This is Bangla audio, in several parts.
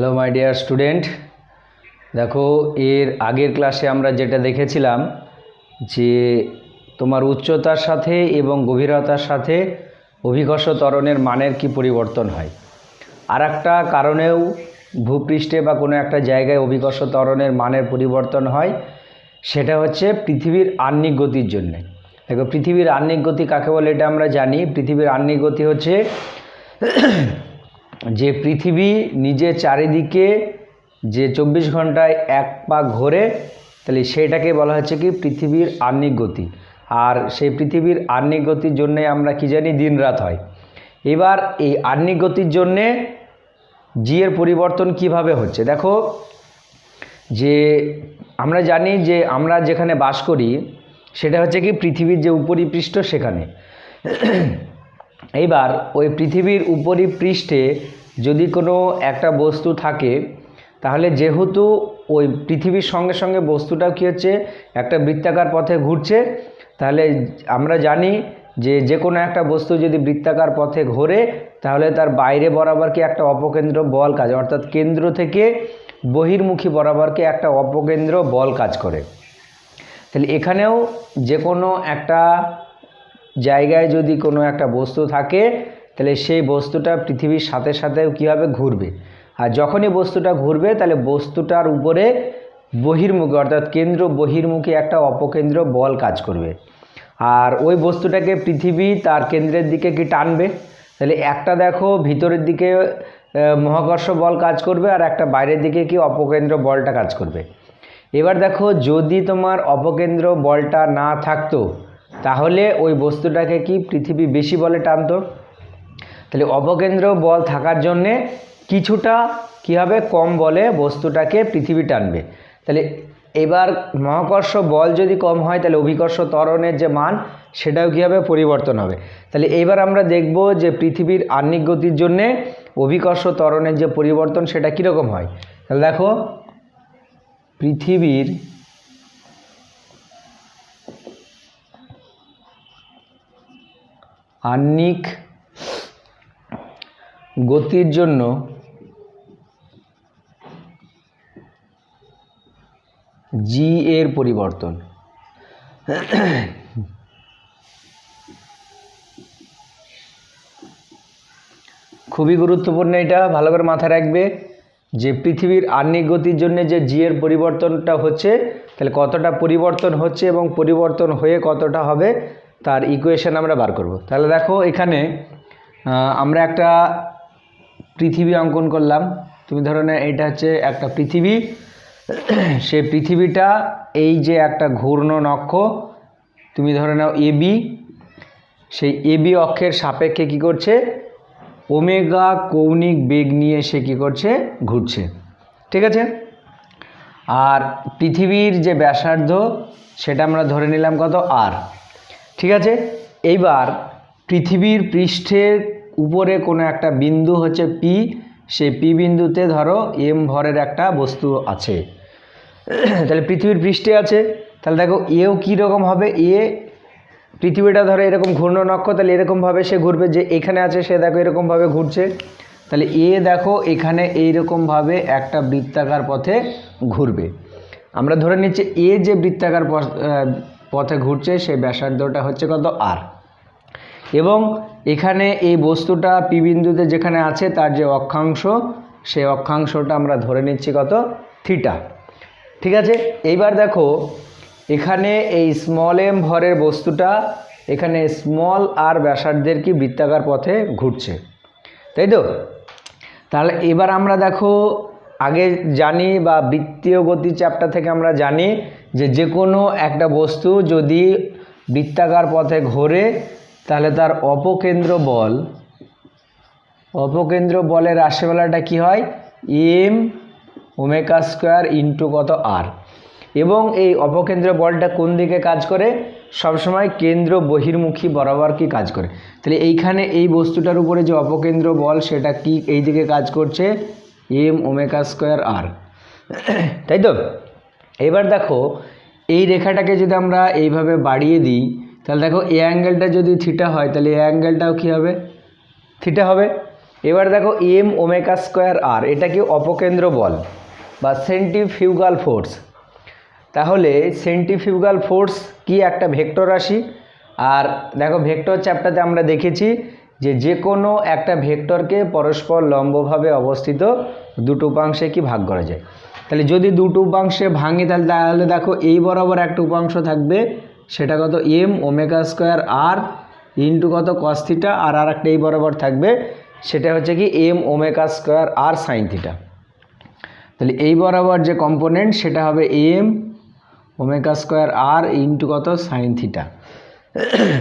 হ্যালো মাই ডিয়ার স্টুডেন্ট, দেখো এর আগের ক্লাসে আমরা যেটা দেখেছিলাম যে তোমার উচ্চতার সাথে এবং গভীরতার সাথে অভিকর্ষ ত্বরণের মানের কি পরিবর্তন হয়। আর একটা কারণেও ভূপৃষ্ঠে বা কোনো একটা জায়গায় অভিকর্ষ ত্বরণের মানের পরিবর্তন হয়, সেটা হচ্ছে পৃথিবীর আহ্নিক গতির জন্যে। দেখো পৃথিবীর আহ্নিক গতি কাকে বলে এটা আমরা জানি। পৃথিবীর আহ্নিক গতি হচ্ছে যে পৃথিবী নিজের চারিদিকে যে 24 ঘন্টায় এক পাক ঘোরে, তাহলে সেটাকে বলা হচ্ছে কি পৃথিবীর আহ্নিক গতি। আর সেই পৃথিবীর আহ্নিক গতির জন্যে আমরা কি জানি, দিন রাত হয়। এবার এই আহ্নিক গতির জন্যে জি এর পরিবর্তন কিভাবে হচ্ছে, দেখো যে আমরা জানি যে আমরা যেখানে বাস করি সেটা হচ্ছে কি পৃথিবীর যে উপরিপৃষ্ঠ সেখানে। এইবার ওই পৃথিবীর উপরিপৃষ্ঠে যদি কোনো একটা বস্তু থাকে, তাহলে যেহেতু ওই পৃথিবীর সঙ্গে সঙ্গে বস্তুটাও কী হচ্ছে, একটা বৃত্তাকার পথে ঘুরছে, তাহলে আমরা জানি যে যে কোনো একটা বস্তু যদি বৃত্তাকার পথে ঘোরে তাহলে তার বাইরে বরাবর কি একটা অপকেন্দ্র বল কাজ, অর্থাৎ কেন্দ্র থেকে বহির্মুখী বরাবরকে একটা অপকেন্দ্র বল কাজ করে। তাহলে এখানেও যে কোনো একটা জায়গায় যদি কোনো একটা বস্তু থাকে, তাহলে সেই বস্তুটা পৃথিবীর সাথে সাথেও কীভাবে ঘুরবে। আর যখনই বস্তুটা ঘুরবে তাহলে বস্তুটার উপরে বহির্মুখী অর্থাৎ কেন্দ্র বহির্মুখী একটা অপকেন্দ্র বল কাজ করবে। আর ওই বস্তুটাকে পৃথিবী তার কেন্দ্রের দিকে কি টানবে, তাহলে একটা দেখো ভিতরের দিকে মহাকর্ষ বল কাজ করবে আর একটা বাইরের দিকে কি অপকেন্দ্র বলটা কাজ করবে। এবার দেখো যদি তোমার অপকেন্দ্র বলটা না থাকতো তাহলে ওই বস্তুটাকে কি পৃথিবী বেশি বলে টানতো। তাহলে অপকেন্দ্র বল থাকার জন্যে কিছুটা কী হবে, কম বলে বস্তুটাকে পৃথিবী টানবে। তাহলে এবার মহাকর্ষ বল যদি কম হয় তাহলে অভিকর্ষ ত্বরণের যে মান সেটাও কী হবে, পরিবর্তন হবে। তাহলে এইবার আমরা দেখব যে পৃথিবীর আহ্নিক গতির জন্যে অভিকর্ষ ত্বরণের যে পরিবর্তন সেটা কীরকম হয়। তাহলে দেখো পৃথিবীর আহ্নিক গতির জন্য জি এর পরিবর্তন। খুবই গুরুত্বপূর্ণ, এটা ভালো করে মাথায় রাখবে যে পৃথিবীর আহ্নিক গতির জন্য যে জি এর পরিবর্তনটা হচ্ছে, তাহলে কতটা পরিবর্তন হচ্ছে এবং পরিবর্তন হয়ে কতটা হবে তার ইকুয়েশন আমরা বার করব। তাহলে দেখো এখানে আমরা একটা পৃথিবী অঙ্কন করলাম। তুমি ধরো না এটা হচ্ছে একটা পৃথিবী, সেই পৃথিবীটা এই যে একটা ঘূর্ণন অক্ষ তুমি ধরে নাও এবি, সেই এবি অক্ষের সাপেক্ষে কি করছে, ওমেগা কৌণিক বেগ নিয়ে সে কী করছে, ঘুরছে। ঠিক আছে। আর পৃথিবীর যে ব্যাসার্ধ সেটা আমরা ধরে নিলাম কত, আর। ঠিক আছে। এইবার পৃথিবীর পৃষ্ঠের উপরে কোনো একটা বিন্দু হচ্ছে পি, সেই পি বিন্দুতে ধরো এম ভরের একটা বস্তু আছে। তাহলে পৃথিবীর পৃষ্ঠে আছে, তাহলে দেখো এও কীরকম হবে, এ পৃথিবীটা ধরো এরকম ঘূর্ণন অক্ষ, তাহলে এরকমভাবে সে ঘুরবে, যে এখানে আছে সে দেখো এরকমভাবে ঘুরছে। তাহলে এ দেখো এখানে এইরকমভাবে একটা বৃত্তাকার পথে ঘুরবে। আমরা ধরে নিচ্ছি এ যে বৃত্তাকার পথে ঘুরছে সেই ব্যাসার্ধটা হচ্ছে কত, আর। এবং এখানে এই বস্তুটা পি বিন্দুতে যেখানে আছে তার যে অক্ষাংশ, সেই অক্ষাংশটা আমরা ধরে নিচ্ছি কত, থিটা। ঠিক আছে। এইবার দেখো এখানে এই স্মল এম ভরের বস্তুটা এখানে স্মল আর ব্যাসার্ধের কি বৃত্তাকার পথে ঘুরছে, তাই তো। তাহলে এবার আমরা দেখো আগে জানি বা বৃত্তীয় গতি চ্যাপ্টার থেকে আমরা জানি যে যে কোনো একটা বস্তু যদি বৃত্তাকার পথে ঘোরে তাহলে তার অপকেন্দ্র বলের রাশিমালাটা কি হয়, এম ওমেগা স্কোয়ার ইন্টু কত, আর। এবং এই অপকেন্দ্র বলটা কোন দিকে কাজ করে, সবসময় কেন্দ্র বহির্মুখী বরাবর কি কাজ করে। তাহলে এইখানে এই বস্তুটার উপরে যে অপকেন্দ্র বল সেটা কি এই দিকে কাজ করছে, এম ওমেগা স্কোয়ার আর, তাই তো। এবার দেখো এই রেখাটাকে যদি আমরা এইভাবে বাড়িয়ে দিই, তাহলে দেখো এ অ্যাঙ্গেলটা যদি থিটা হয় তাহলে এ অ্যাঙ্গেলটাও কী হবে, থিটা হবে। এবার দেখো এম ওমেগা স্কোয়ার আর, এটা কি অপকেন্দ্র বল বা সেন্ট্রিফিউগাল ফোর্স। তাহলে সেন্ট্রিফিউগাল ফোর্স কি একটা ভেক্টর রাশি। আর দেখো ভেক্টর চ্যাপ্টারে আমরা দেখেছি যে কোনো একটা ভেক্টরকে পরস্পর লম্বভাবে অবস্থিত দুটো উপাংশে কি ভাগ করা যায়। তাহলে যদি দুটো উপাংশে ভাঙি তাহলে দেখো এই বরাবর একটা উপাংশ থাকবে, সেটা কত M omega square R into কত কস থিটা, আর একটা এই বরাবর থাকবে, সেটা হচ্ছে কি এম ওমেগা স্কোয়ার আর সাইন থিটা। তাহলে এই বরাবর যে কম্পোনেন্ট সেটা হবে M omega square R into কত সাইন থিটা।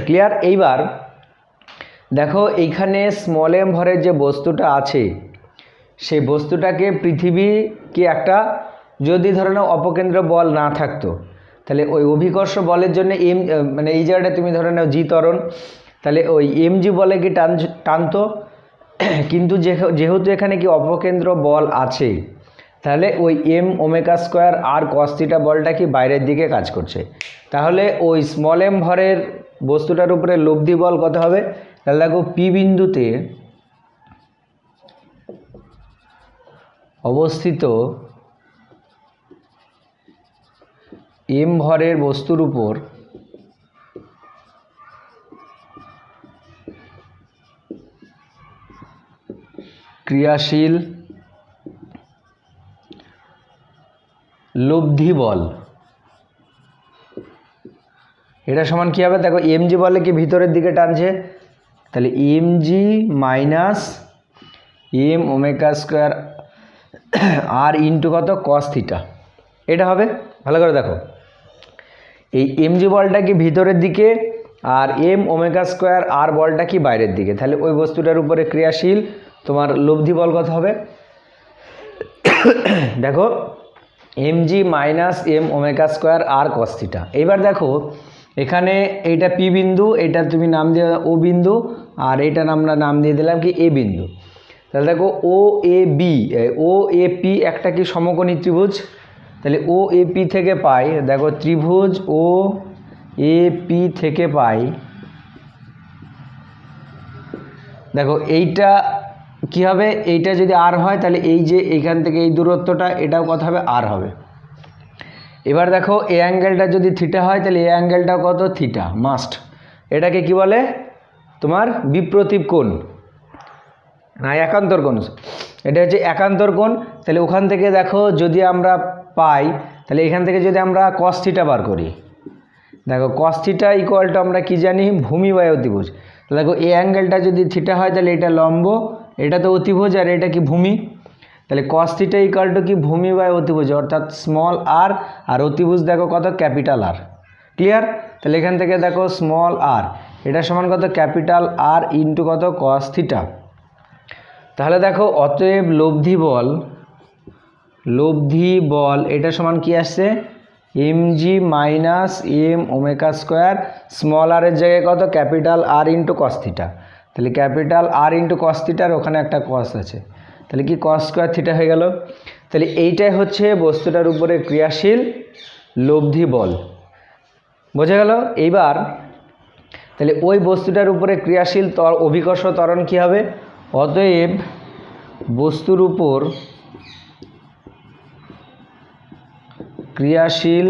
ক্লিয়ার। এইবার দেখো এইখানে স্মল এম ভরের যে বস্তুটা আছে সেই বস্তুটাকে পৃথিবী কি একটা, যদি ধরে নাও অপকেন্দ্র বল না থাকতো তাহলে ওই অভিকর্ষ বলের জন্য এম মানে এই জায়গাটা তুমি ধরে নাও জি ত্বরণ, তাহলে ওই এম জি বলে কি টানতো, কিন্তু যেহেতু এখানে কি অপকেন্দ্র বল আছে তাহলে ওই M omega square R cos theta বলটা কি বাইরের দিকে কাজ করছে। তাহলে ওই স্মল এম ভরের বস্তুটার উপরে লব্ধি বল কত হবে, তাহলে দেখো পি বিন্দুতে অবস্থিত এম ভরের বস্তুর উপর ক্রিয়াশীল লব্ধি বল, এটা সমান কী হবে, দেখো এম জি বলে কি ভিতরের দিকে টানছে, তাহলে M G minus M omega square R into কত কস থিটা, এটা হবে। ভালো করে দেখো এই এম জি বলটা কি ভিতরের দিকে আর এম ওমেগা স্কোয়ার আর বলটা কি বাইরের দিকে, তাহলে ওই বস্তুটার উপরে ক্রিয়াশীল তোমার লব্ধি বল কত হবে, দেখো M G minus M omega square R cos theta. এইবার দেখো এখানে এইটা পি বিন্দু, এটা তুমি নাম দিয়ে ও বিন্দু, আর এইটা আমরা নাম দিয়ে দিলাম কি এ বিন্দু। তাহলে দেখো ও এ পি একটা কি সমকোণী ত্রিভুজ, তাহলে ও এ পি থেকে পাই, দেখো ত্রিভুজ ও এ পি থেকে পাই, দেখো এইটা কি হবে, এইটা যদি আর হয় তাহলে এই যে এইখান থেকে এই দূরত্বটা এটাও কত হবে আর হবে। এবার দেখো এ অ্যাঙ্গেলটা যদি থিটা হয় তাহলে এ অ্যাঙ্গেলটাও কত থিটা মাস্ট, এটাকে কি বলে তোমার বিপ্রতীপ কোণ না একান্তর কোণ, এটা হচ্ছে একান্তর কোণ। তাহলে ওখান থেকে দেখো যদি আমরা পাই তাহলে এখান থেকে যদি আমরা কস থিটা বার করি, দেখো কস থিটা ইকুয়াল টু আমরা কি জানি ভূমি বাই অতিভুজ। দেখো এই অ্যাঙ্গেলটা যদি থিটা হয় তাহলে এটা লম্ব, এটা তো অতিভুজ আর এটা কি ভূমি, তাহলে কস থিটা ইকুয়াল টু কি ভূমি বাই অতিভুজ অর্থাৎ স্মল আর, আর অতিভুজ দেখো কত ক্যাপিটাল আর। ক্লিয়ার। তাহলে এখান থেকে দেখো স্মল আর এটা সমান কত ক্যাপিটাল আর ইন্টু কত কস থিটা। তাহলে দেখো অতএব লব্ধি বল এটা সমান কি আসছে M G minus M omega square, small R এর জায়গায় কত capital R into cos theta, তাহলে ক্যাপিটাল আর ইন্টু কস থিটার ওখানে একটা কস আছে, তাহলে কি কস স্কোয়ার থিটা হয়ে গেল। তাহলে এইটাই হচ্ছে বস্তুটার উপরে ক্রিয়াশীল লব্ধি বল, বোঝা গেল। এইবার তাহলে ওই বস্তুটার উপরে ক্রিয়াশীল অভিকর্ষ ত্বরণ কী হবে, অতএব বস্তুর উপর ক্রিয়াশীল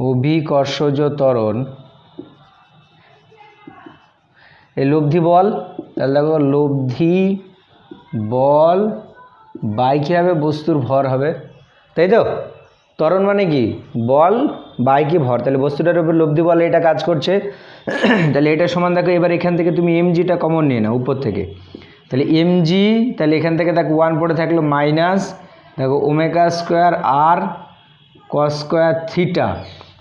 অভিকর্ষজ ত্বরণ এই লব্ধি বল, তাহলে দেখো লব্ধি বল বাই কী হবে বস্তুর ভর হবে, তাই তো। ত্বরণ মানে কি বল বাই কি ভর, তাহলে বস্তুটার উপর লব্ধি বল এটা কাজ করছে। তাহলে এটা সমান দেখো এবার এখান থেকে তুমি এম জিটা কমন নিয়ে নাও উপর থেকে, তাহলে এম জি, তাহলে এখান থেকে দেখো 1 পড়ে থাকলো মাইনাস দেখো omega square R cos square theta,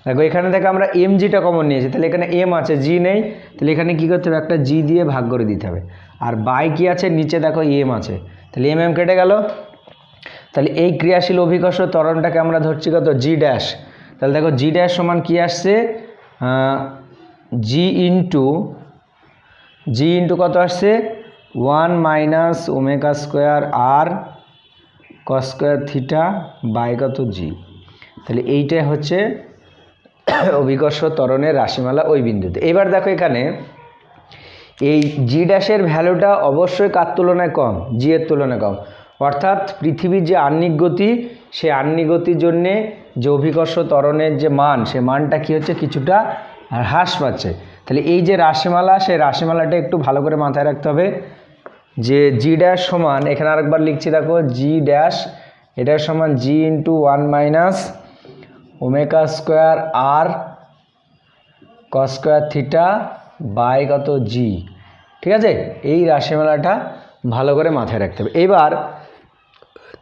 দেখো এখানে থেকে আমরা এম জিটা কমন নিয়েছি, তাহলে এখানে এম আছে জি নেই, তাহলে এখানে কী করতে হবে একটা জি দিয়ে ভাগ করে দিতে হবে, আর বাই কি আছে নিচে দেখো এম আছে, তাহলে এম এম কেটে গেল। তাহলে এই ক্রিয়াশীল অভিকর্ষ ত্বরণটাকে আমরা ধরছি কত জি ড্যাশ, তাহলে দেখো জি ড্যাশ সমান কি আসছে জি ইন্টু কত আসছে 1 minus omega square R cos square theta by কত জি, তাহলে এইটাই হচ্ছে অভিকর্ষ ত্বরণের রাশিমালা ওই বিন্দুতে। এবার দেখো এখানে এই জি ড্যাশের ভ্যালুটা অবশ্যই কার তুলনায় কম, জি এর তুলনায় কম, অর্থাৎ পৃথিবীর যে আহ্নিক গতি, সেই আহ্নিক গতির জন্যে যে অভিকর্ষ ত্বরণের যে মান, সে মানটা কী হচ্ছে, কিছুটা হ্রাস পাচ্ছে। তাহলে এই যে রাশিমালা, সেই রাশিমালাটা একটু ভালো করে মাথায় রাখতে হবে যে জি ড্যাশ সমান, এখানে আরেকবার লিখছি দেখো, জি ড্যাশ এটার সমান G into 1 minus omega square R cos square theta by কত জি। ঠিক আছে, এই রাশিমালাটা ভালো করে মাথায় রাখতে হবে। এবার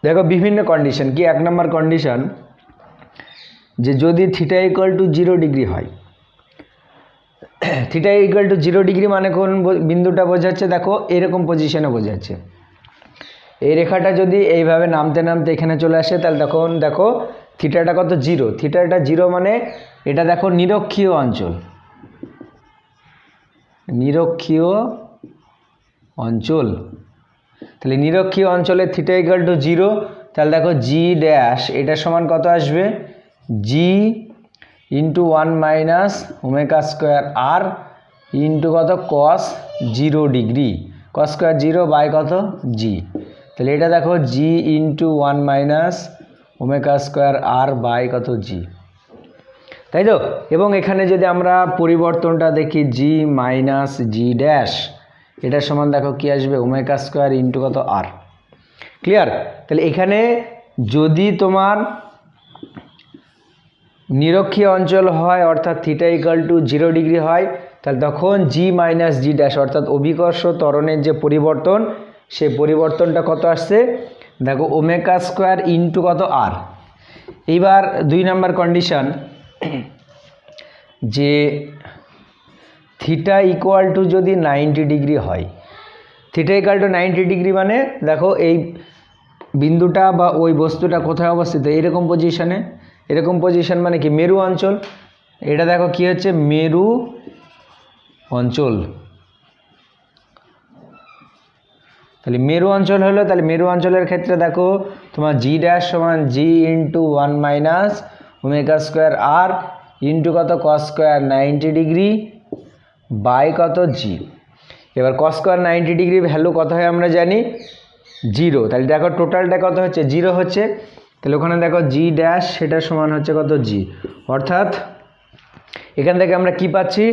দেখো বিভিন্ন কন্ডিশন কি, 1 নম্বর কন্ডিশন যে যদি থিটা ইকুয়াল টু 0 ডিগ্রি হয়, থিটা ইকুয়াল টু 0 ডিগ্রি মানে কোন বিন্দুটা বোঝাচ্ছে, দেখো এরকম পজিশনে বোঝাচ্ছে। এই রেখাটা যদি এইভাবে নামতে নামতে এখানে চলে আসে, তাহলে তখন দেখো থিটাটা কত, 0। থিটাটা 0 মানে এটা দেখো নিরক্ষীয় অঞ্চল, নিরক্ষীয় অঞ্চল। তাহলে নিরক্ষীয় অঞ্চলে থিটা ইকুয়াল টু 0, তাহলে দেখো জি ড্যাশ এটা সমান কত আসবে, G into 1 minus omega square R into কত cos 0 degree, cos square 0 by কত জি। তাহলে এটা দেখো G into 1 minus omega square R by কত জি, তাই তো। এবং এখানে যদি আমরা পরিবর্তনটা দেখি, জি মাইনাস জি ড্যাশ এটার সমান দেখো কি আসবে, ওমেগা স্কোয়ার ইন্টু কত আর। ক্লিয়ার? তাহলে এখানে যদি তোমার নিরক্ষীয় অঞ্চল হয়, অর্থাৎ থিটা ইকুয়াল টু 0 ডিগ্রি হয়, তাহলে তখন জি মাইনাস জি ড্যাশ অর্থাৎ অভিকর্ষ ত্বরণের যে পরিবর্তন, সে পরিবর্তনটা কত আসছে, দেখো ওমেগা স্কোয়ার ইন্টু কত আর। এইবার 2 নম্বর কন্ডিশন যে থিটা ইকুয়াল টু যদি 90 ডিগ্রি হয়, থিটা ইকুয়াল টু 90 ডিগ্রি মানে দেখো এই বিন্দুটা বা ওই বস্তুটা কোথায় অবস্থিত, এরকম পজিশনে। এরকম পজিশন মানে কি, মেরু অঞ্চল। এটা দেখো কি হচ্ছে, মেরু অঞ্চল। তাহলে মেরু অঞ্চল হলো, তাহলে মেরু অঞ্চলের ক্ষেত্রে দেখো তোমার জি ড্যাশ সমান G into 1 minus omega square R into কত কস স্কোয়ার 90 ডিগ্রি বাই কত জি। এবার কস স্কোয়ার 90 ডিগ্রি ভ্যালু কত হয় আমরা জানি, 0। তাহলে দেখো টোটালটা কত হচ্ছে, 0 হচ্ছে। তাহলে ওখানে দেখো জি ড্যাশ সেটা সমান হচ্ছে কত জি, অর্থাৎ এখান থেকে আমরা কি পাচ্ছি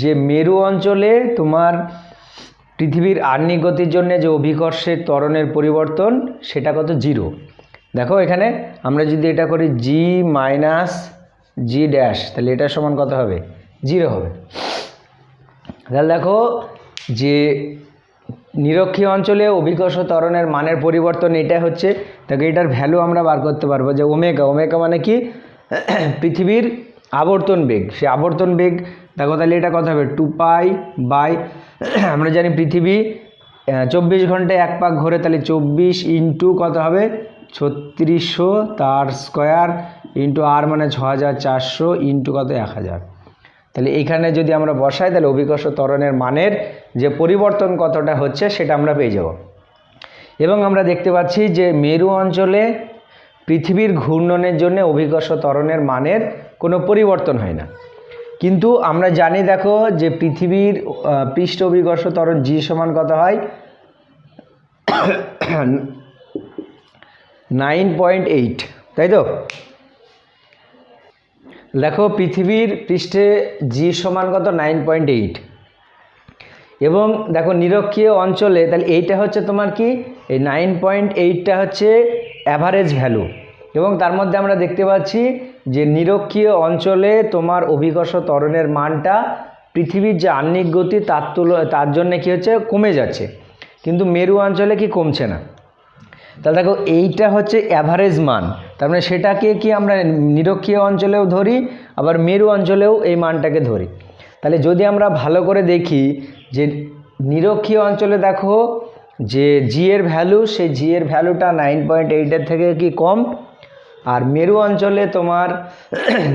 যে মেরু অঞ্চলে তোমার পৃথিবীর আহ্নিক গতির জন্য যে অভিকর্ষের ত্বরণের পরিবর্তন, সেটা কত, 0। দেখো এখানে আমরা যদি এটা করি জি মাইনাস জি ড্যাশ, তাহলে এটা সমান কত হবে, 0 হবে। তাহলে দেখো যে নিরক্ষীয় অঞ্চলে অভিকর্ষ ত্বরণের মানের পরিবর্তন এটা হচ্ছে, দেখো এটার ভ্যালু আমরা বার করতে পারবো যে ওমেগা। ওমেগা মানে কি, পৃথিবীর আবর্তন বেগ। সে আবর্তন বেগ দেখো, তাহলে এটা কত হবে, 2 পাই বাই, আমরা জানি পৃথিবী 24 ঘন্টায় 1 পাক ঘোরে, তাহলে 24 ইন্টু কত হবে 3600 তার স্কোয়ার ইন্টু আর মানে 6400 ইন্টু কত 1000। তাহলে এইখানে যদি আমরা বসাই, তাহলে অভিকর্ষ ত্বরণের মানের যে পরিবর্তন কতটা হচ্ছে সেটা আমরা পেয়ে যাব। এবং আমরা দেখতে পাচ্ছি যে মেরু অঞ্চলে পৃথিবীর ঘূর্ণনের জন্য অভিকর্ষ ত্বরণের মানের কোনো পরিবর্তন হয় না। কিন্তু আমরা জানি দেখো যে পৃথিবীর পৃষ্ঠ অভিকর্ষ ত্বরণ জি সমান কত হয়, 9.8, তাই তো। দেখো পৃথিবীর পৃষ্ঠে জি সমান কত, 9.8। এবং দেখো নিরক্ষীয় অঞ্চলে, তাহলে এইটা হচ্ছে তোমার কি, এই 9.8টা হচ্ছে অ্যাভারেজ ভ্যালু। এবং তার মধ্যে আমরা দেখতে পাচ্ছি যে নিরক্ষীয় অঞ্চলে তোমার অভিকর্ষ ত্বরণের মানটা পৃথিবীর যে আহ্নিক গতি তার জন্য কি হচ্ছে, কমে যাচ্ছে, কিন্তু মেরু অঞ্চলে কি কমছে না। তাহলে দেখো এইটা হচ্ছে অ্যাভারেজ মান, তার মানে সেটাকে কি আমরা নিরক্ষীয় অঞ্চলেও ধরি, আবার মেরু অঞ্চলেও এই মানটাকে ধরি। তাহলে যদি আমরা ভালো করে দেখি যে নিরক্ষীয় অঞ্চলে দেখো যে জি এর ভ্যালু, সেই জি এর ভ্যালুটা 9.8-এর থেকে কি কম, আর মেরু অঞ্চলে তোমার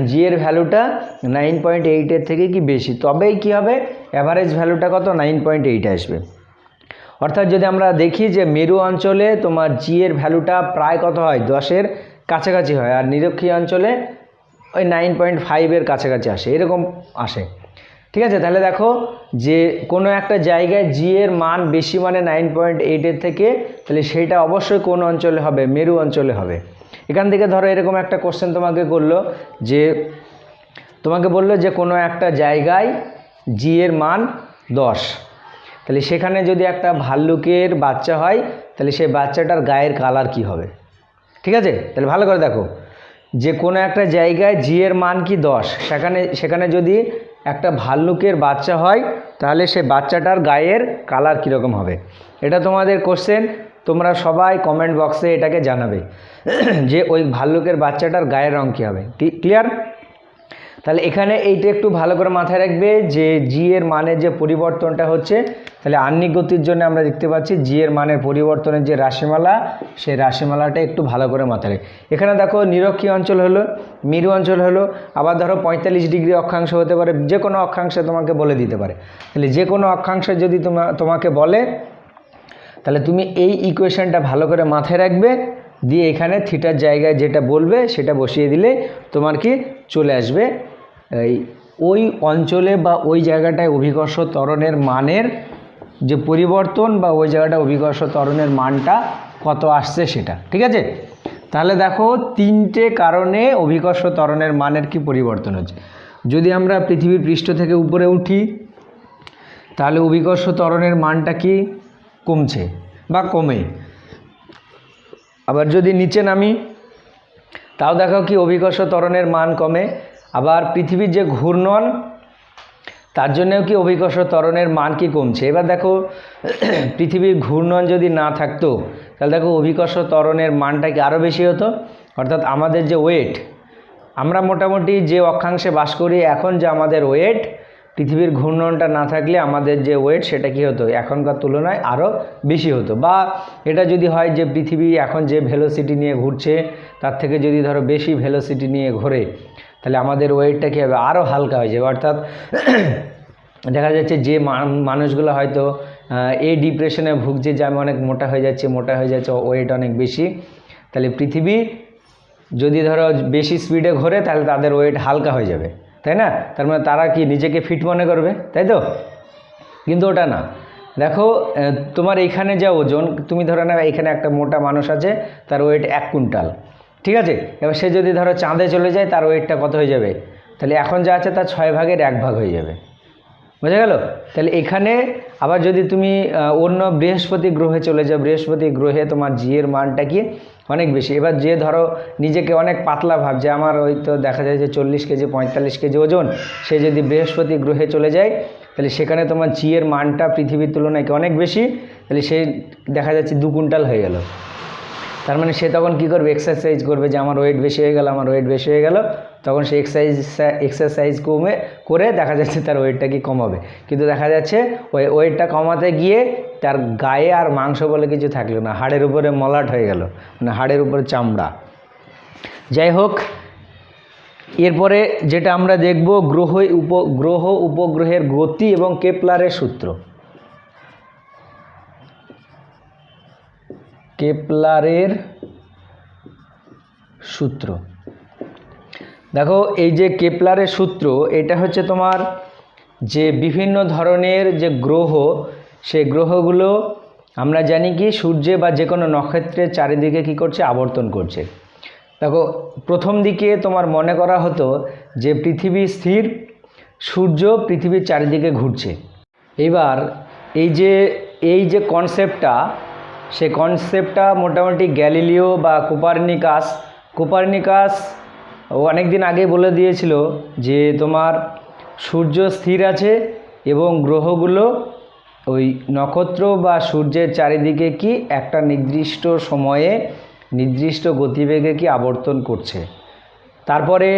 জি এর ভ্যালুটা 9.8-এর থেকে কি বেশি, তবেই কি হবে, অ্যাভারেজ ভ্যালুটা কত, 9.8 আসবে। অর্থাৎ যদি আমরা দেখি যে মেরু অঞ্চলে তোমার জি এর ভ্যালুটা প্রায় কত হয়, 10-এর কাছাকাছি হয়, আর নিরক্ষীয় অঞ্চলে ওই 9.5-এর কাছাকাছি আসে, এরকম আসে। ঠিক আছে, তাহলে দেখো যে কোনো একটা জায়গায় জি এর মান বেশি মানে 9.8-এর থেকে, তাহলে সেইটা অবশ্যই কোন অঞ্চলে হবে, মেরু অঞ্চলে হবে। এখান থেকে ধরো এরকম একটা কোশ্চেন তোমাকে করলো যে তোমাকে বললো যে কোনো একটা জায়গায় জি এর মান 10, তাহলে সেখানে যদি একটা ভাল্লুকের বাচ্চা হয় তাহলে সেই বাচ্চাটার গায়ের কালার কি হবে। ঠিক আছে, তাহলে ভালো করে দেখো যে কোনো একটা জায়গায় জি এর মান কি 10, সেখানে যদি একটা ভাল্লুকের বাচ্চা হয় তাহলে সেই বাচ্চাটার গায়ের কালার কীরকম হবে। এটা তোমাদের কোশ্চেন, তোমরা সবাই কমেন্ট বক্সে এটাকে জানাবে যে ওই ভাল্লুকের বাচ্চাটার গায়ের রং কী হবে। ক্লিয়ার? তাহলে এখানে এইটা একটু ভালো করে মাথায় রাখবে যে জি এর মানের যে পরিবর্তনটা হচ্ছে, তাহলে আহ্নিক গতির জন্য আমরা দেখতে পাচ্ছি জি এর মানের পরিবর্তনের যে রাশিমালা, সেই রাশিমালাটা একটু ভালো করে মাথায় রাখবে। এখানে দেখো নিরক্ষীয় অঞ্চল হলো, মেরু অঞ্চল হলো, আবার ধরো 45 ডিগ্রি অক্ষাংশ হতে পারে, যে কোনো অক্ষাংশে তোমাকে বলে দিতে পারে। তাহলে যে কোনো অক্ষাংশে যদি তোমাকে বলে তাহলে তুমি এই ইকুয়েশনটা ভালো করে মাথায় রাখবে, দিয়ে এখানে থিটার জায়গায় যেটা বলবে সেটা বসিয়ে দিলে তোমার কি চলে আসবে ওই অঞ্চলে বা ওই জায়গাটায় অভিকর্ষ ত্বরণের মানের যে পরিবর্তন বা ওই জায়গাটা অভিকর্ষ ত্বরণের মানটা কত আসছে সেটা। ঠিক আছে, তাহলে দেখো 3টে কারণে অভিকর্ষ ত্বরণের মানের কি পরিবর্তন হচ্ছে। যদি আমরা পৃথিবীর পৃষ্ঠ থেকে উপরে উঠি তাহলে অভিকর্ষ ত্বরণের মানটা কি কমছে বা কমে, আবার যদি নিচে নামি তাও দেখো কি অভিকর্ষ ত্বরণের মান কমে। আবার পৃথিবীর যে ঘূর্ণন তার জন্যও কি অভিকর্ষ ত্বরণের মান কি কমছে। এবার দেখো পৃথিবীর ঘূর্ণন যদি না থাকতো তাহলে দেখো অভিকর্ষ ত্বরণের মানটা কি আরও বেশি হতো। অর্থাৎ আমাদের যে ওয়েট, আমরা মোটামুটি যে অক্ষাংশে বাস করি এখন যে আমাদের ওয়েট, পৃথিবীর ঘূর্ণনটা না থাকলে আমাদের যে ওয়েট সেটা কি হতো এখনকার তুলনায় আরও বেশি হতো। বা এটা যদি হয় যে পৃথিবী এখন যে ভেলোসিটি নিয়ে ঘুরছে তার থেকে যদি ধরো বেশি ভেলোসিটি নিয়ে ঘোরে তাহলে আমাদের ওয়েটটা কী হবে আরও হালকা হয়ে যাবে। অর্থাৎ দেখা যাচ্ছে যে মানুষগুলো হয়তো এই ডিপ্রেশনে ভুগছে যে আমি অনেক মোটা হয়ে যাচ্ছে ওয়েট অনেক বেশি, তাহলে পৃথিবী যদি ধরো বেশি স্পিডে ঘোরে তাহলে তাদের ওয়েট হালকা হয়ে যাবে, তাই না? তার মানে তারা কি নিজেকে ফিট মনে করবে, তাই তো? কিন্তু ওটা না। দেখো তোমার এইখানে যা ওজন, তুমি ধরো না এখানে একটা মোটা মানুষ আছে তার ওয়েট 1 কুইন্টাল, ঠিক আছে? এবার সে যদি ধরো চাঁদে চলে যায় তার ওয়েটটা কত হয়ে যাবে, তাহলে এখন যা আছে তার 6 ভাগের 1 ভাগ হয়ে যাবে। বোঝা গেল? তাহলে এখানে আবার যদি তুমি অন্য বৃহস্পতি গ্রহে চলে যাও, বৃহস্পতি গ্রহে তোমার জি এর মানটা কি অনেক বেশি। এবার যে ধরো নিজেকে অনেক পাতলা ভাবছে, আমার ওই তো দেখা যায় যে 40 কেজি 45 কেজি ওজন, সে যদি বৃহস্পতি গ্রহে চলে যায় তাহলে সেখানে তোমার জি এর মানটা পৃথিবীর তুলনায় কি অনেক বেশি, তাহলে সে দেখা যাচ্ছে 2 কুইন্টাল হয়ে গেল। তার মানে সে তখন কী করবে, এক্সারসাইজ করবে যে আমার ওয়েট বেশি হয়ে গেল, তখন সে এক্সারসাইজ করে দেখা যাচ্ছে তার ওয়েটটা কি কমাবে। কিন্তু দেখা যাচ্ছে ওই ওয়েটটা কমাতে গিয়ে তার গায়ে আর মাংস বলে কিছু থাকলো না, হাড়ের উপরে মলাট হয়ে গেল, মানে হাড়ের উপরে চামড়া। যাই হোক, এরপরে যেটা আমরা দেখব গ্রহ উপগ্রহের গতি এবং কেপলারের সূত্র। কেপলারের সূত্র দেখো, এই যে কেপলারের সূত্র, এটা হচ্ছে তোমার যে বিভিন্ন ধরনের যে গ্রহ, সেই গ্রহগুলো আমরা জানি কি সূর্যে বা যে কোনো নক্ষত্রের চারিদিকে কি করছে, আবর্তন করছে। দেখো প্রথম দিকে তোমার মনে করা হতো যে পৃথিবী স্থির, সূর্য পৃথিবীর চারিদিকে ঘুরছে। এবার এই যে কনসেপ্টটা, সেই কনসেপ্টটা মোটামুটি গ্যালিলিও বা কোপারনিকাস অনেক দিন আগে বলে দিয়েছিল যে তোমার সূর্য স্থির আছে এবং গ্রহগুলো ওই নক্ষত্র বা সূর্যের চারিদিকে কি একটা নির্দিষ্ট সময়ে নির্দিষ্ট গতিবেগে কি আবর্তন করছে। তারপরে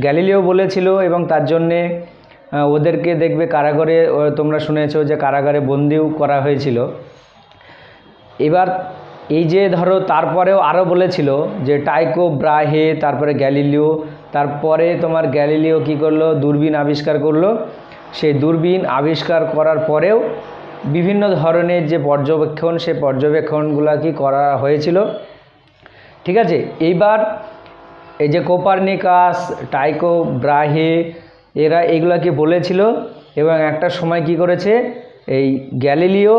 গ্যালিলিও বলেছিল এবং তার জন্যে ওদেরকে দেখবে কারাগারে, তোমরা শুনেছো যে কারাগারে বন্দিও করা হয়েছিল। এবার এই যে ধরো তারপরেও আরও বলেছিল যে টাইকো ব্রাহে, তারপরে গ্যালিলিও, তারপরে তোমার গ্যালিলিও কি করলো, দূরবীন আবিষ্কার করলো। সেই দূরবীন আবিষ্কার করার পরেও বিভিন্ন ধরনের যে পর্যবেক্ষণ, সেই পর্যবেক্ষণগুলো কি করা হয়েছিল, ঠিক আছে? এইবার এই যে কোপার্নিকাস, টাইকো ব্রাহে এরা এগুলাকে বলেছিল, এবং একটা সময় কি করেছে এই গ্যালিলিও,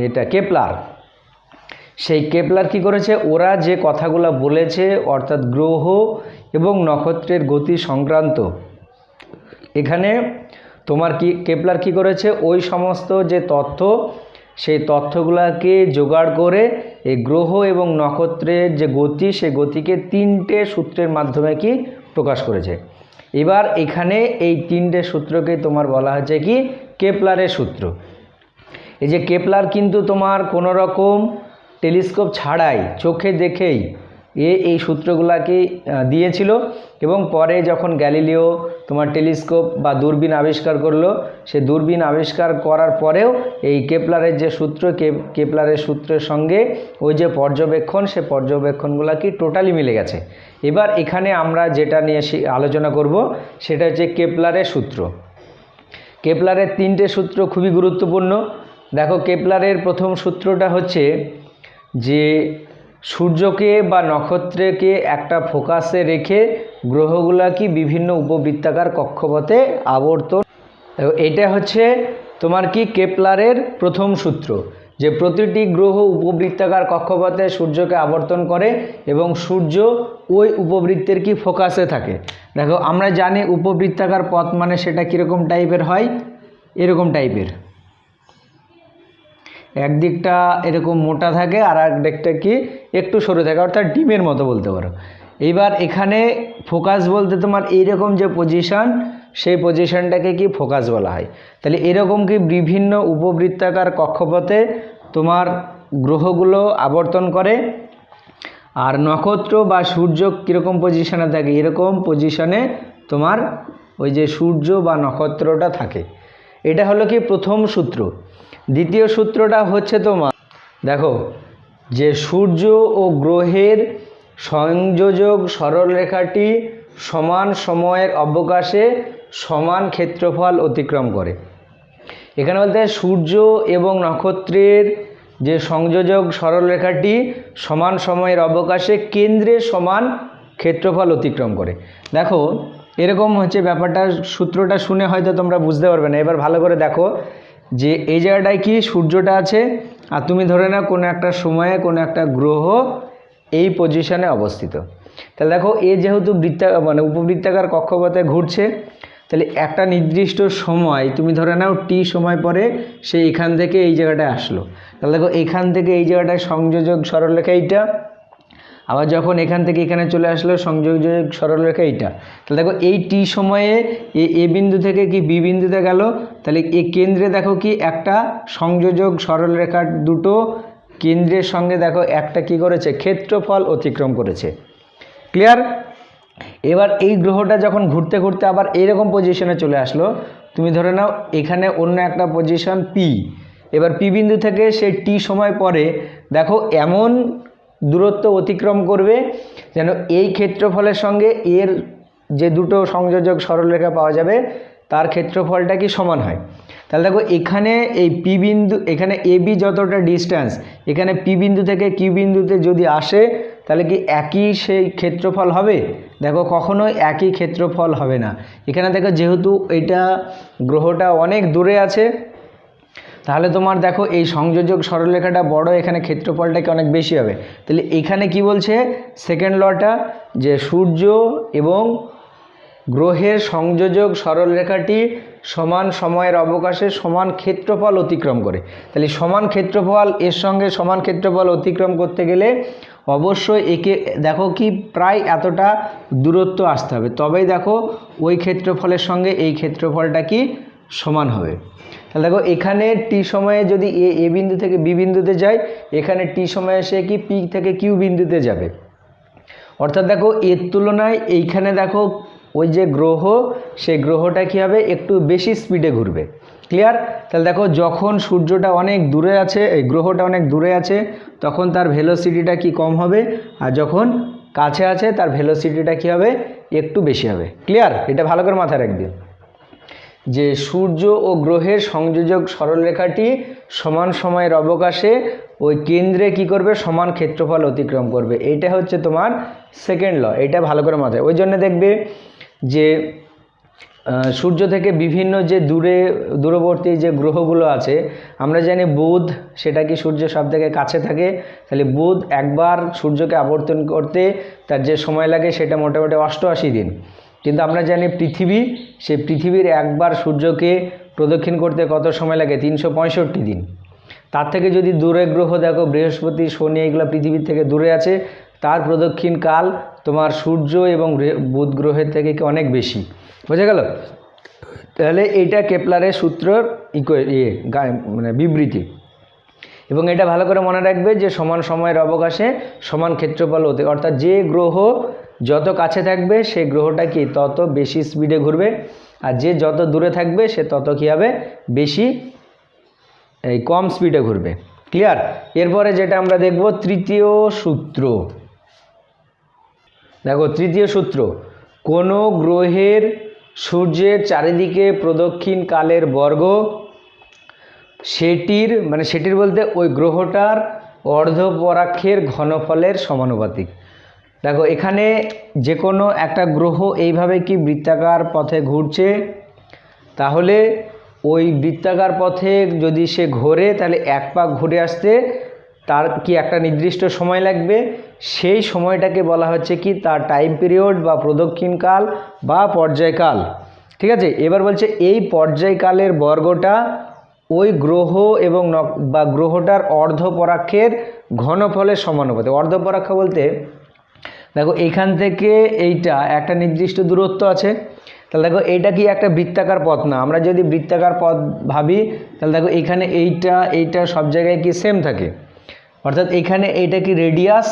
এটা কেপলার, সেই কেপলার কি করেছে, ওরা যে কথাগুলো বলেছে অর্থাৎ গ্রহ এবং নক্ষত্রের গতি সংক্রান্ত, এখানে তোমার কি কেপলার কি করেছে ওই সমস্ত যে তথ্য, সেই তথ্যগুলোকে জোগাড় করে এই গ্রহ এবং নক্ষত্রের যে গতি, সেই গতিকে 3টে সূত্রের মাধ্যমে কি প্রকাশ করেছে। এবার এখানে এই 3টে সূত্রকে তোমার বলা হচ্ছে কি কেপলারের সূত্র। এই যে কেপলার কিন্তু তোমার কোনো রকম টেলিস্কোপ ছাড়াই চোখে দেখেই এই সূত্রগুলোকে দিয়েছিল, এবং পরে যখন গ্যালিলিও তোমার টেলিস্কোপ বা দূরবীন আবিষ্কার করলো, সে দূরবীন আবিষ্কার করার পরেও এই কেপলারের যে সূত্র, কেপলারের সূত্রের সঙ্গে ওই যে পর্যবেক্ষণ, সে পর্যবেক্ষণগুলো কি টোটালি মিলে গেছে। এবার এখানে আমরা যেটা নিয়ে আলোচনা করব সেটা হচ্ছে কেপলারের সূত্র। কেপলারের 3টে সূত্র খুবই গুরুত্বপূর্ণ। দেখো, কেপলারের প্রথম সূত্রটা হচ্ছে যে সূর্যকে বা নক্ষত্রকে একটা ফোকাসে রেখে গ্রহগুলা কি বিভিন্ন উপবৃত্তাকার কক্ষপথে আবর্তন, এটা হচ্ছে তোমার কি কেপলারের প্রথম সূত্র, যে প্রতিটি গ্রহ উপবৃত্তাকার কক্ষপথে সূর্যকে আবর্তন করে এবং সূর্য ওই উপবৃত্তের কি ফোকাসে থাকে। দেখো, আমরা জানি উপবৃত্তাকার পথ মানে সেটা কীরকম টাইপের হয়, এরকম টাইপের, একদিকটা এরকম মোটা থাকে আর একদিকটা কি একটু সরু থাকে, অর্থাৎ ডিমের মতো বলতে পারো। এইবার এখানে ফোকাস বলতে তোমার এইরকম যে পজিশন, সেই পজিশনটাকে কি ফোকাস বলা হয়। তাহলে এরকম কি বিভিন্ন উপবৃত্তাকার কক্ষপথে তোমার গ্রহগুলো আবর্তন করে, আর নক্ষত্র বা সূর্য কীরকম পজিশনে থাকে, এরকম পজিশনে তোমার ওই যে সূর্য বা নক্ষত্রটা থাকে। এটা হলো কি প্রথম সূত্র। দ্বিতীয় সূত্রটা হচ্ছে তোমার, দেখো, যে সূর্য ও গ্রহের সংযোজক সরলরেখাটি সমান সময়ের অবকাশে সমান ক্ষেত্রফল অতিক্রম করে। এখানে বলতে সূর্য এবং নক্ষত্রের যে সংযোজক সরলরেখাটি সমান সময়ের অবকাশে কেন্দ্রে সমান ক্ষেত্রফল অতিক্রম করে। দেখো, এরকম হচ্ছে ব্যাপারটা, সূত্রটা শুনে হয়তো তোমরা বুঝতে পারবে না। এবার ভালো করে দেখো যে এই জায়গাটায় কি সূর্যটা আছে, আর তুমি ধরে নাও কোনো একটা সময়ে কোনো একটা গ্রহ এই পজিশনে অবস্থিত। তাহলে দেখো, এ যেহেতু উপবৃত্তাকার কক্ষপথে ঘুরছে, তাহলে একটা নির্দিষ্ট সময় তুমি ধরে নাও টি সময় পরে সে এখান থেকে এই জায়গাটায় আসলো। তাহলে দেখো, এখান থেকে এই জায়গাটায় সংযোজক সরলরেখা এইটা, আবার যখন এখান থেকে এখানে চলে আসলো সংযোজক সরলরেখা এইটা। তাহলে দেখো, এই টি সময়ে এ বিন্দু থেকে কি বি বিন্দুতে গেল, তাহলে এই কেন্দ্রে দেখো কি একটা সংযোজক সরলরেখার দুটো কেন্দ্রের সঙ্গে দেখো একটা কি করেছে, ক্ষেত্রফল অতিক্রম করেছে। ক্লিয়ার? এবার এই গ্রহটা যখন ঘুরতে ঘুরতে আবার এইরকম পজিশনে চলে আসলো, তুমি ধরে নাও এখানে অন্য একটা পজিশন পি, এবার পি বিন্দু থেকে সে টি সময় পরে দেখো এমন দূরত্ব অতিক্রম করবে যেন এই ক্ষেত্রফলের সঙ্গে এর যে দুটো সংযোজক সরলরেখা পাওয়া যাবে তার ক্ষেত্রফলটা কি সমান হয়। তাহলে দেখো, এখানে এই পি বিন্দু, এখানে এ বি যতটা ডিস্ট্যান্স, এখানে পি বিন্দু থেকে কিউ বিন্দুতে যদি আসে, তাহলে কি একই সেই ক্ষেত্রফল হবে? দেখো, কখনোই একই ক্ষেত্রফল হবে না। এখানে দেখো, যেহেতু এটা গ্রহটা অনেক দূরে আছে, তাহলে তোমার দেখো এই সংযোজক সরলরেখাটা বড়, এখানে ক্ষেত্রফলটা কি অনেক বেশি হবে। তাহলে এখানে কি বলছে সেকেন্ড লটা, যে সূর্য এবং গ্রহের সংযোজক সরলরেখাটি সমান সময়ের অবকাশে সমান ক্ষেত্রফল অতিক্রম করে। তাহলে সমান ক্ষেত্রফল, এর সঙ্গে সমান ক্ষেত্রফল অতিক্রম করতে গেলে অবশ্যই একে দেখো কি প্রায় এতটা দূরত্ব আসতে হবে, তবেই দেখো ওই ক্ষেত্রফলের সঙ্গে এই ক্ষেত্রফলটা কি সমান হবে। তাহলে দেখো, এখানে টি সময়ে যদি এ বিন্দু থেকে বি বিন্দুতে যায়, এখানে টি সময়ে সে কি পি থেকে কিউ বিন্দুতে যাবে। অর্থাৎ দেখো, এর তুলনায় এইখানে দেখো ওই যে গ্রহ, সেই গ্রহটা কী হবে, একটু বেশি স্পিডে ঘুরবে। ক্লিয়ার? তাহলে দেখো, যখন সূর্যটা অনেক দূরে আছে, এই গ্রহটা অনেক দূরে আছে, তখন তার ভেলোসিটিটা কি কম হবে, আর যখন কাছে আছে তার ভেলোসিটিটা কি হবে, একটু বেশি হবে। ক্লিয়ার? এটা ভালো করে মাথায় রাখবে। যে সূর্য ও গ্রহের সংযোজক সরলরেখাটি সমান সময়ের অবকাশে ওই কেন্দ্রে কি করবে, সমান ক্ষেত্রফল অতিক্রম করবে। এইটা হচ্ছে তোমার সেকেন্ড ল। এটা ভালো করে মাথায়, ওই জন্য দেখবে যে সূর্য থেকে বিভিন্ন যে দূরবর্তী যে গ্রহগুলো আছে, আমরা জানি বুধ সেটা কি সূর্যের সব থেকে কাছে থাকে, তাহলে বুধ একবার সূর্যকে আবর্তন করতে তার যে সময় লাগে সেটা মোটামুটি 88 দিন। কিন্তু আমরা জানি পৃথিবী, সেই পৃথিবীর একবার সূর্যকে প্রদক্ষিণ করতে কত সময় লাগে, 365 দিন। তার থেকে যদি দূরে গ্রহ দেখো, বৃহস্পতি, শনি, এগুলো পৃথিবীর থেকে দূরে আছে, তার প্রদক্ষিণ কাল তোমার সূর্য এবং বুধ গ্রহের থেকে অনেক বেশি। বোঝা গেল? তাহলে এইটা কেপলারের সূত্রর মানে বিবৃতি। এবং এটা ভালো করে মনে রাখবে যে সমান সময়ের অবকাশে সমান ক্ষেত্রফল হতে, অর্থাৎ যে গ্রহ যত কাছে থাকবে সেই গ্রহটা কি তত বেশি স্পিডে ঘুরবে, আর যে যত দূরে থাকবে সে তত কী হবে, বেশি কম স্পিডে ঘুরবে। ক্লিয়ার? এরপরে যেটা আমরা দেখব তৃতীয় সূত্র। দেখো তৃতীয় সূত্র, কোনো গ্রহের সূর্যের চারিদিকে প্রদক্ষিণ কালের বর্গ সেটির বলতে ওই গ্রহটার অর্ধপরাক্ষের ঘনফলের সমানুপাতিক। দেখো এখানে যে কোনো একটা গ্রহ এইভাবে কি বৃত্তাকার পথে ঘুরছে, তাহলে ওই বৃত্তাকার পথে যদি সে ঘোরে তাহলে এক পাক ঘুরে আসতে তার কি একটা নির্দিষ্ট সময় লাগবে, সেই সময়টাকে বলা হচ্ছে কি তার টাইম পিরিয়ড বা প্রদক্ষিণকাল বা পর্যায়কাল। ঠিক আছে? এবার বলছে এই পর্যায়কালের বর্গটা ওই গ্রহ এবং বা গ্রহটার অর্ধপরাক্ষের ঘনফলের সমানুপাতিক। অর্ধপরাক্ষ বলতে দেখো এইখান থেকে এইটা একটা নির্দিষ্ট দূরত্ব আছে, তাহলে দেখো এইটা কি একটা বৃত্তাকার পথ না। আমরা যদি বৃত্তাকার পথ ভাবি তাহলে দেখো এইখানে এইটা সব জায়গায় কি সেম থাকে, অর্থাৎ এইখানে এইটা কি রেডিয়াস।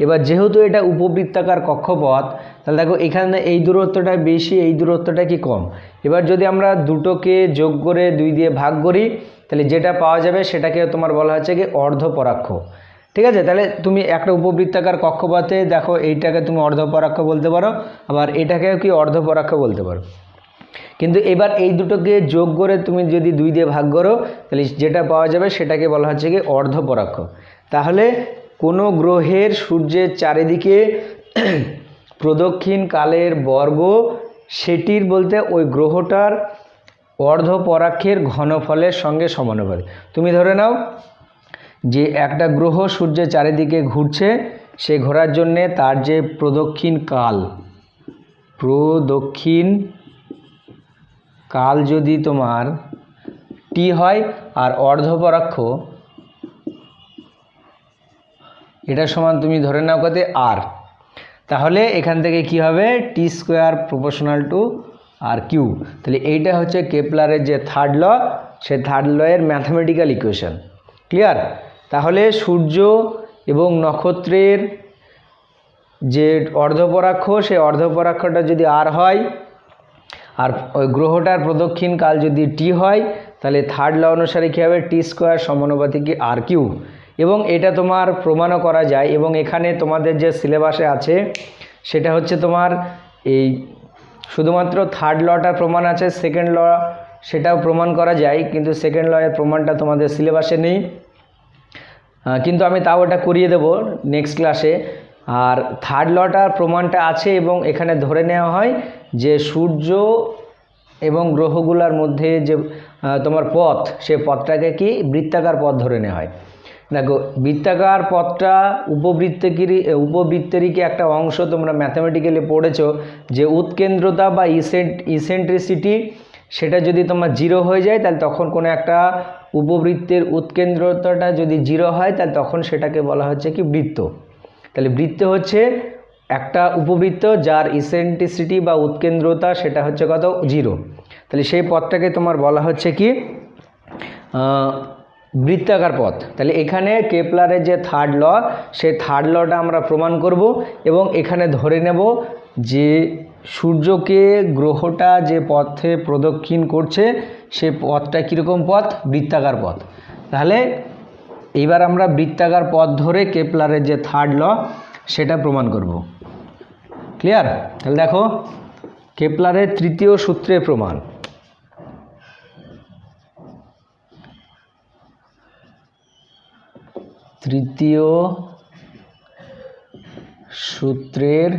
এবার যেহেতু এটা উপবৃত্তাকার কক্ষপথ, তাহলে দেখো এখানে এই দূরত্বটা বেশি, এই দূরত্বটা কি কম। এবার যদি আমরা দুটোকে যোগ করে 2 দিয়ে ভাগ করি তাহলে যেটা পাওয়া যাবে সেটাকে তোমার বলা হচ্ছে কি অর্ধপরাক্ষ। ঠিক আছে? তাহলে তুমি একটা উপবৃত্তাকার কক্ষপথে দেখো এইটাকে তুমি অর্ধপরাক্ষ বলতে পারো, আবার এটাকেও কি অর্ধপরাক্ষ বলতে পারো। কিন্তু এবার এই দুটোকে যোগ করে তুমি যদি 2 দিয়ে ভাগ করো তাহলে যেটা পাওয়া যাবে সেটাকে বলা হচ্ছে কি অর্ধপরাক্ষ। তাহলে কোনো গ্রহের সূর্যের চারিদিকে প্রদক্ষিণ কালের বর্গ সেটির বলতে ওই গ্রহটার অর্ধপরাক্ষের ঘনফলের সঙ্গে সমানুপাতিক। তুমি ধরে নাও যে একটা গ্রহ সূর্যের চারিদিকে ঘুরছে, সে ঘোরার জন্যে তার যে প্রদক্ষিণ কাল যদি তোমার টি হয় আর অর্ধপরাক্ষ এটা সমান তুমি ধরে নাও কত আর, তাহলে এখান থেকে কি হবে T square proportional to R cube. তাহলে এইটা হচ্ছে কেপলারের যে থার্ড ল, সে থার্ড লয়ের ম্যাথমেটিক্যাল ইকুয়েশন। ক্লিয়ার? তাহলে সূর্য এবং নক্ষত্রের যে অর্ধপরাক্ষ, সেই অর্ধপরাক্ষটা যদি আর হয় আর ওই গ্রহটার প্রদক্ষিণ কাল যদি টি হয়, তাহলে থার্ড ল অনুসারে কী হবে টি স্কোয়ার সমানুপাতিক আর কিউ। এবং এটা তোমার প্রমাণও করা যায়, এবং এখানে তোমাদের যে সিলেবাসে আছে সেটা হচ্ছে তোমার এই শুধুমাত্র থার্ড লটার প্রমাণ আছে, সেকেন্ড ল সেটাও প্রমাণ করা যায়, কিন্তু সেকেন্ড লয়ের প্রমাণটা তোমাদের সিলেবাসে নেই। কিন্তু আমি তাও ওটা করিয়ে দেব নেক্সট ক্লাসে। আর থার্ড লটার প্রমাণটা আছে, এবং এখানে ধরে নেওয়া হয় যে সূর্য এবং গ্রহগুলোর মধ্যে যে তোমার পথ, সে পথটাকে কি বৃত্তাকার পথ ধরে নেওয়া হয়। দেখো বৃত্তাকার পথটা উপবৃত্তেরই কি একটা অংশ, তোমরা ম্যাথামেটিক্যালি পড়েছো যে উৎকেন্দ্রতা বা ইসেন্ট্রিসিটি সেটা যদি তোমার 0 হয়ে যায় তাহলে তখন কোনো একটা উপবৃত্তের উৎকেন্দ্রতাটা যদি 0 হয় তাহলে তখন সেটাকে বলা হচ্ছে কি বৃত্ত। তাহলে বৃত্ত হচ্ছে একটা উপবৃত্ত যার ইসেন্ট্রিসিটি বা উৎকেন্দ্রতা সেটা হচ্ছে কত 0। তাহলে সেই পথটাকে তোমার বলা হচ্ছে কি বৃত্তাকার পথ। তাহলে এখানে কেপলারের যে থার্ড ল, সেই থার্ড লটা আমরা প্রমাণ করব, এবং এখানে ধরে নেব যে সূর্যকে গ্রহটা যে পথে প্রদক্ষিণ করছে সে পথটা কীরকম পথ, বৃত্তাকার পথ। তাহলে এইবার আমরা বৃত্তাকার পথ ধরে কেপলারের যে থার্ড ল সেটা প্রমাণ করব। ক্লিয়ার? তাহলে দেখো কেপলারের তৃতীয় সূত্রের প্রমাণ। তৃতীয় সূত্রের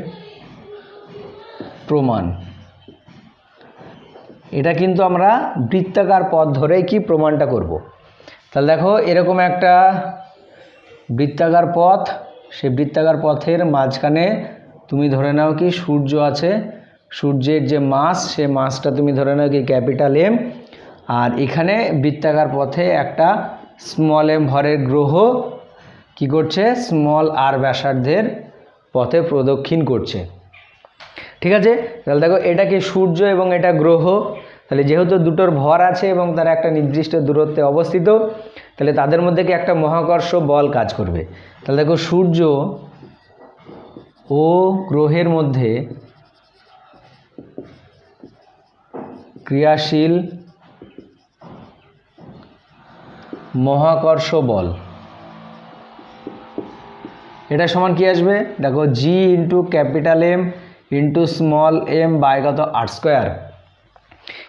প্রমাণ। এটা কিন্তু আমরা বৃত্তাকার পথ ধরেই কি প্রমাণটা করব। তাহলে দেখো এরকম একটা বৃত্তাকার পথ, সেই বৃত্তাকার পথের মাঝখানে তুমি ধরে নাও কি সূর্য আছে, সূর্যের যে মাস সে মাসটা তুমি ধরে নাও কি ক্যাপিটাল এম, আর এখানে বৃত্তাকার পথে একটা স্মল এম ভরের গ্রহ কি করছে, স্মল আর ব্যাসার্ধের পথে প্রদক্ষিণ করছে। ঠিক আছে, তাহলে দেখো এটা কি সূর্য এবং এটা গ্রহ, তাহলে যেহেতু দুটোর ভর আছে এবং তারা একটা নির্দিষ্ট দূরত্বে অবস্থিত, তাহলে তাদের মধ্যে কি একটা মহাকর্ষ বল কাজ করবে। তাহলে দেখো সূর্য ও গ্রহের মধ্যে ক্রিয়াশীল মহাকর্ষ বল, এটা সমান কি আসবে, দেখো G into capital M into small M by কত আর স্কোয়ার।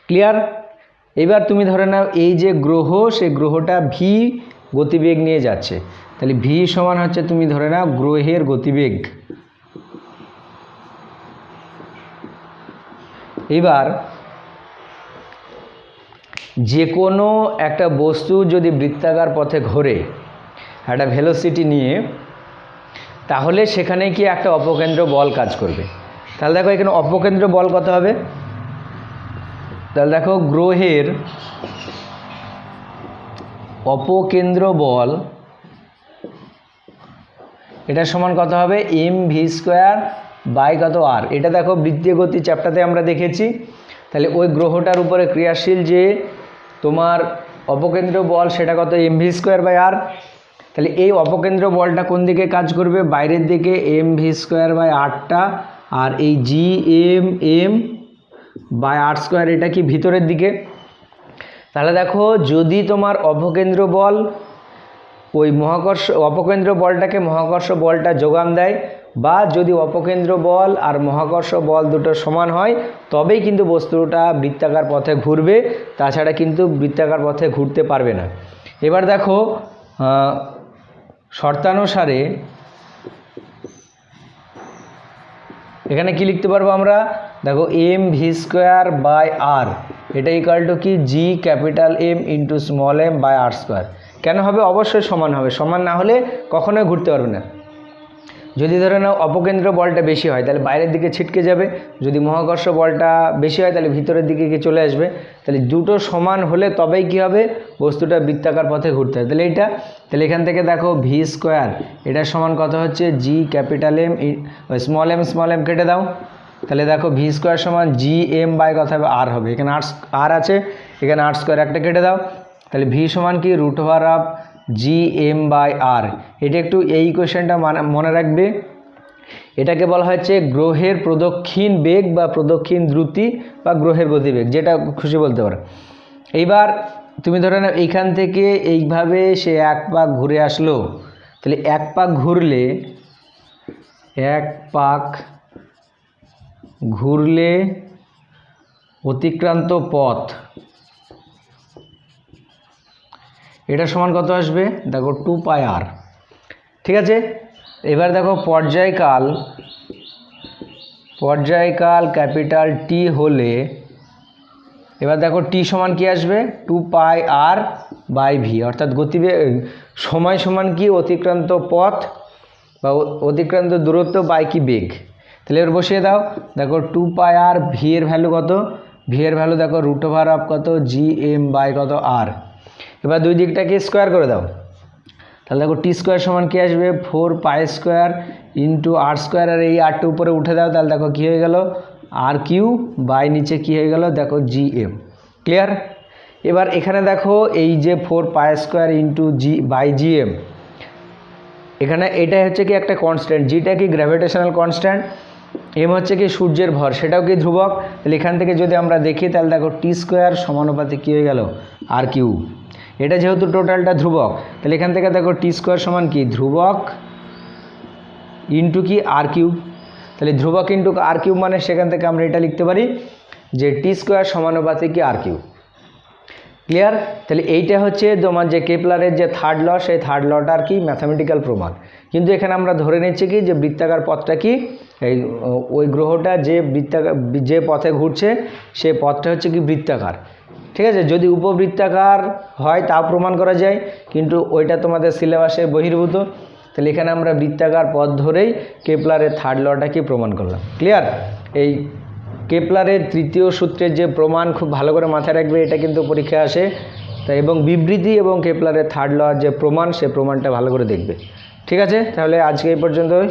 ক্লিয়ার? এবার তুমি ধরে নাও এই যে গ্রহ, সেই গ্রহটা ভি গতিবেগ নিয়ে যাচ্ছে, তাহলে ভি সমান হচ্ছে তুমি ধরে নাও গ্রহের গতিবেগ। এবার যে কোনো একটা বস্তু যদি বৃত্তাকার পথে ঘোরে একটা ভেলোসিটি নিয়ে, তাহলে সেখানে কি একটা অপকেন্দ্র বল কাজ করবে। তাহলে দেখো এখানে অপকেন্দ্র বল কত হবে, তাহলে দেখো গ্রহের অপকেন্দ্র বল এটা সমান কত হবে, এম ভি স্কোয়ার বাই কত আর। এটা দেখো বৃত্তীয় গতি চ্যাপ্টারে আমরা দেখেছি। তাহলে ওই গ্রহটার উপরে ক্রিয়াশীল যে তোমার অপকেন্দ্র বল সেটা কত, এম ভি স্কোয়ার বাই আর। তাহলে এই অপকেন্দ্র বলটা কোন দিকে কাজ করবে, বাইরের দিকে, এম ভি স্কোয়ার বাই আরটা, আর এই G M M by R square এটা কি ভিতরের দিকে। তাহলে দেখো যদি তোমার অপকেন্দ্র বল ওই মহাকর্ষ অপকেন্দ্র বলটাকে মহাকর্ষ বলটা যোগান দেয়, বা যদি অপকেন্দ্র বল আর মহাকর্ষ বল দুটো সমান হয়, তবেই কিন্তু বস্তুটা বৃত্তাকার পথে ঘুরবে, তাছাড়া কিন্তু বৃত্তাকার পথে ঘুরতে পারবে না। এবার দেখো শর্তানুসারে এখানে কি লিখতে পারবো আমরা, দেখো M V square by R এটা ইকুয়াল টু কি G capital M into small M by R square. কেন হবে, অবশ্যই সমান হবে, সমান না হলে কখনোই ঘুরতে পারবে না। যদি ধরে নাও অপকেন্দ্র বলটা বেশি হয় তাহলে বাইরের দিকে ছিটকে যাবে, যদি মহাকর্ষ বলটা বেশি হয় তাহলে ভিতরের দিকে গিয়ে চলে আসবে। তাহলে দুটো সমান হলে তবেই কি হবে, বস্তুটা বৃত্তাকার পথে ঘুরতে হবে। তাহলে এটা, তাহলে এখান থেকে দেখো ভি স্কোয়ার এটা সমান কত হচ্ছে, G capital M small M কেটে দাও, তাহলে দেখো ভি স্কোয়ার সমান জি এম বাই কথা হবে আর হবে, এখানে আর আছে, এখানে আর স্কোয়ার একটা কেটে দাও, তাহলে ভি সমান কি root over of G M by R. এটা একটু এই কোয়েশ্চেনটা মনে রাখবে, এটাকে বলা হচ্ছে গ্রহের প্রদক্ষিণ বেগ বা প্রদক্ষিণ দ্রুতি বা গ্রহের গতিবেগ, যেটা খুশি বলতে পারো। এইবার তুমি ধরে নাও এইখান থেকে এইভাবে সে এক পাক ঘুরে আসলো, তাহলে এক পাক ঘুরলে অতিক্রান্ত পথ এটা সমান কত আসবে, দেখো 2 পাই আর। ঠিক আছে, এবার দেখো পর্যায়কাল ক্যাপিটাল টি হলে, এবার দেখো টি সমান কি আসবে, 2 পাই আর বাই ভি, অর্থাৎ গতিবেগ সময় সমান কি অতিক্রান্ত পথ বা অতিক্রান্ত দূরত্ব বাই কি বেগ। তাহলে এবার বসিয়ে দাও, দেখো 2 পাই আর, ভি এর ভ্যালু কত, ভি এর ভ্যালু দেখো রুট ওভার অফ কত জি এম বাই কত আর। এবার দুই দিকটাকে স্কোয়ার করে দাও, তাহলে দেখো টি স্কোয়ার সমান কি আসবে, 4 পাই স্কোয়ার ইন্টু আর স্কোয়ার, আর এই আরটা উপরে উঠে দাও, তাহলে দেখো কী হয়ে গেল, আর কিউ বাই নিচে কী হয়ে গেল, দেখো জি এম। ক্লিয়ার? এবার এখানে দেখো এই যে 4 pi square into G by G M, এখানে এটাই হচ্ছে কি একটা কনস্ট্যান্ট, জিটা কি গ্র্যাভিটেশনাল কনস্ট্যান্ট, এম হচ্ছে কি সূর্যের ভর, সেটাও কি ধ্রুবক। তাহলে এখান থেকে যদি আমরা দেখি তাহলে দেখো টি স্কোয়ার সমানুপাতে কী হয়ে গেল, আর কিউ। এটা যেহেতু টোটালটা ধ্রুবক, তাহলে এখান থেকে দেখো টি স্কোয়ার সমান কি ধ্রুবক ইন্টু কি আর কিউ। তাহলে ধ্রুবক ইন্টু আর কিউ মানে সেখান থেকে আমরা এটা লিখতে পারি যে টি স্কোয়ার সমানুপাতে কি আর কিউ। ক্লিয়ার? তাহলে এইটা হচ্ছে তোমার যে কেপলারের যে থার্ড ল, সেই থার্ড লটার কি ম্যাথামেটিক্যাল প্রমাণ। কিন্তু এখানে আমরা ধরে নিচ্ছি কি যে বৃত্তাকার পথটা কি, এই ওই গ্রহটা যে পথে ঘুরছে সেই পথটা হচ্ছে কি বৃত্তাকার। ঠিক আছে, যদি উপবৃত্তাকার হয় তাও প্রমাণ করা যায়, কিন্তু ওইটা তোমাদের সিলেবাসে বহির্ভূত। তাহলে এখানে আমরা বৃত্তাকার পথ ধরেই কেপলারের থার্ড লটা কি প্রমাণ করলাম। ক্লিয়ার? এই কেপলারের তৃতীয় সূত্রের যে প্রমাণ খুব ভালো করে মাথায় রাখবে, এটা কিন্তু পরীক্ষায় আসে। তাই এবং বিবৃতি এবং কেপলারের থার্ড ল যে প্রমাণ, সে প্রমাণটা ভালো করে দেখবে। ঠিক আছে, তাহলে আজকে এই পর্যন্তই।